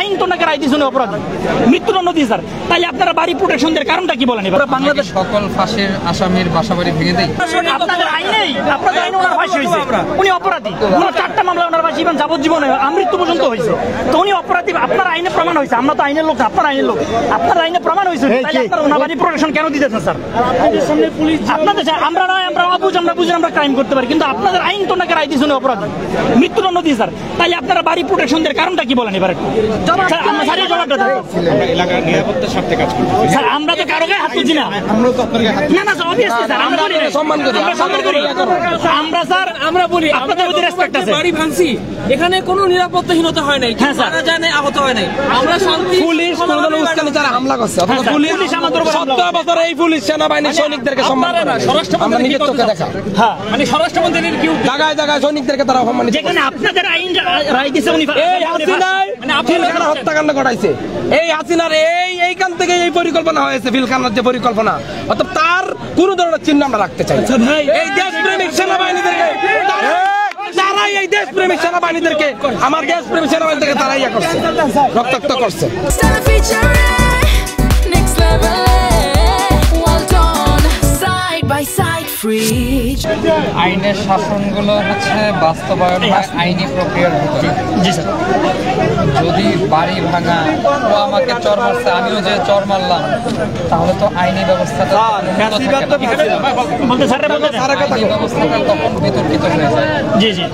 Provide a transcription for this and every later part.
আইন তো নাকি রায় দিয়েছে অপরাধী, মৃত্যুদণ্ড দিয়ে স্যার। তাই আপনারা বাড়ি প্রোটেকশনের কারণটা কি বলেন? এবার বাংলাদেশ সকল ফাঁসির আসামির বাসাবাড়ি ভেঙে দেয়। আপনাদের আইনেই, আপনাদের আইনে ওনার ফাঁসি হয়েছে, উনি অপরাধী। ওনার 4টা মামলা ওনার ফাঁসি এবং যাবজ্জীবন আমৃত্যু পর্যন্ত হয়েছে। তো উনি অপরাধী, আপনার আইনে প্রমাণ হয়েছে। আমরা তো আইনের লোক, আপনার আইনের লোক, আপনার আইনে প্রমাণ হয়েছে। আপনারা ওনার বাড়ি প্রোটেকশন কেন দিতেছেন স্যার? আপনাদের আমরা নয়, আমরা অবুঝ, আমরা বুঝে আমরা ক্রাইম করতে পারি, কিন্তু আপনাদের আইন তো নাকি রায় দিয়েছে উনি অপরাধী, মৃত্যুদণ্ড দিয়ে স্যার। তাই আপনারা বাড়ি প্রোটেকশনের কারণটা কি বলেন? এবার জবাবটা দেন এলাকার নিরাপত্তার স্বার্থে কাজ করতে স্যার। আমরা তো কারো গায়ে হাত তুলছি না, না না স্যার, অবভিয়াসলি স্যার, আমরা সম্মান করি, আমরা স্যার, আমরা বলি আপনাদের প্রতি রেসপেক্ট আছে। বাড়ি ভাঙছি, এখানে কোনো নিরাপত্তাহীনতা হয় নাই, মারা যায় নাই, আহত হয় নাই। আমরা শান্তি, পুলিশ কোনদিন উস্কানি ছাড়া হামলা করছে, অথচ পুলিশ আমাদের উপর 17 বছর এই পুলিশ সেনাবাহিনীর সৈনিকদেরকে সম্মান করে না। আমরা নিজের চোখে দেখা, হ্যাঁ, মানে স্বরাষ্ট্রমন্ত্রীর কি জায়গায় জায়গায় সৈনিকদেরকে তারা সম্মানিত, যেখানে আপনাদের আইন রায় দিয়েছে উনি। এই হাসিনাই ফিলখানা হত্যাকাণ্ড ঘটাইছে, এই হাসিনার এইখান থেকে এই পরিকল্পনা হয়েছে, ফিলখানার যে পরিকল্পনা, অর্থাৎ তার কোন ধরনের চিহ্ন আমরা রাখতে চাই। এই দেশপ্রেমিক সেনাবাহিনীদেরকে, তারাই এই দেশপ্রেমিক সেনাবাহিনীদেরকে, আমার দেশপ্রেমিক সেনাবাহিনীদেরকে তারাই ইয়া করছে, রক্তাক্ত করছে। আইনের শাসনগুলো হচ্ছে বাস্তবায়ন হয় আইনি প্রক্রিয়ার ভিতরে। যদি বাড়ি ভাঙা, ও আমাকে চর মারছে, আমিও যে চর মারলাম, তাহলে তো আইনি ব্যবস্থাটা তখন বিতর্কিত হয়ে যায়।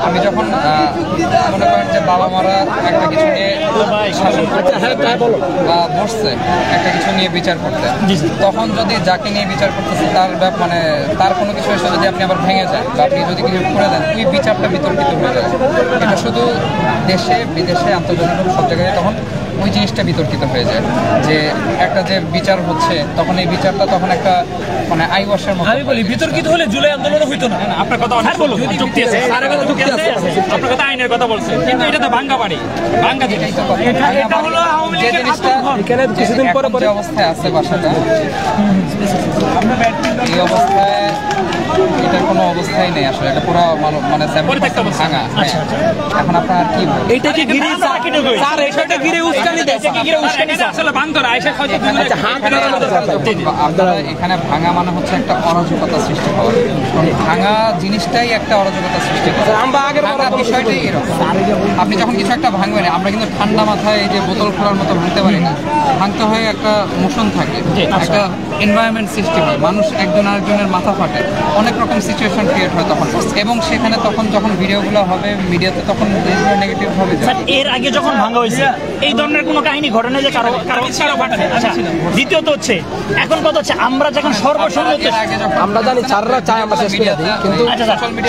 আমি যখন মনে করেন যে বাবা মারা একটা কিছু নিয়ে শাসন করতে বা বসছে একটা কিছু নিয়ে বিচার করতে, তখন যদি যাকে নিয়ে বিচার করতেছে তার মানে তার কোনো কিছু এসে যদি আপনি আবার ভেঙে যায় বা আপনি যদি কিছু করে দেন, ওই বিচারটা বিতর্কিত হয়ে যায়। এটা শুধু দেশে বিদেশে আন্তর্জাতিক সব জায়গায় তখন ওই জিনিসটা বিতর্কিত হয়ে যায় যে একটা যে বিচার হচ্ছে, তখন এই বিচারটা তখন একটা মানে আইওয়াশের মতো। আমি বলি বিতর্কিত হলে জুলাই আন্দোলন হইতো না। আপনার কথা যুক্তি আছে, আপনার কথা আইনের কথা বলছেন, কিন্তু এটা তো ভাঙ্গা বাড়ি, ভাঙ্গা জিনিস। এটা হলো আওয়ামী লীগের এখানে কিছুদিন পরে যে অবস্থায় আছে বাসাটা, এই অবস্থায় এটার কোনো অবস্থাই নেই আসলে, এটা পুরো মানে ভাঙা। এখন আপনার কি এইটাকে ঘিরে স্যার, এটাকে ঘিরে উস্কানি দেয়, আসলে ভাঙতরা এসে হয়তো আপনারা এখানে ভাঙা মানে হচ্ছে একটা অরাজকতা সৃষ্টি হওয়া, ভাঙা জিনিসটাই একটা অরাজকতা সৃষ্টি করে। আমরা আগের বিষয়টাই এরকম, আপনি যখন কিছু একটা ভাঙবেন, আমরা কিন্তু ঠান্ডা মাথায় এই যে বোতল খোলার মতো ভাঙতে পারি না, ভাঙতে হয় একটা মোশন থাকে, একটা এনভায়রনমেন্ট সৃষ্টি হয়, মানুষ একজন আরেকজনের মাথা ফাটে, অনেক রকম সিচুয়েশন ক্রিয়েট হয় তখন। এবং সেখানে তখন যখন ভিডিওগুলো হবে মিডিয়াতে, তখন নেগেটিভ হবে। এর আগে যখন ভাঙা হয়েছে এই ধরনের কোনো কাহিনী ঘটে না যে কারো ফাটে। আচ্ছা, দ্বিতীয়ত হচ্ছে এখন কথা হচ্ছে আমরা যখন সর্বসম্মত, আমরা জানি চাররা চাই আমরা শেষ করে দিই, কিন্তু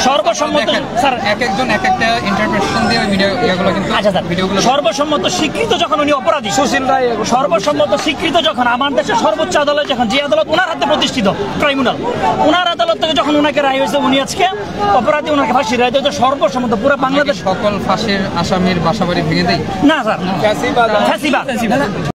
সর্বসম্মত স্যার এক একজন এক একটা ইন্টারপ্রিটেশন দিয়ে ওই ভিডিওগুলো কিন্তু ভিডিওগুলো সর্বসম্মত স্বীকৃত যখন উনি অপরাধী, সুশীল রায় সর্বসম্মত স্বীকৃত যখন আমার দেশের সর্বোচ্চ আদালত, যখন যে আদালত ওনার হাতে প্রতিষ্ঠিত ট্রাইব্যুনাল, ওনার আদালত থেকে যখন ওনাকে রায় হয়েছে, উনি আজকে অপরাধী, ওনাকে ফাঁসি রায় দিয়েছে সর্বসম্মত পুরো বাংলাদেশ। সকল ফাঁসির আসামির বাসাবাড়ি ভেঙে দেয় না স্যার, ফ্যাসিবাদ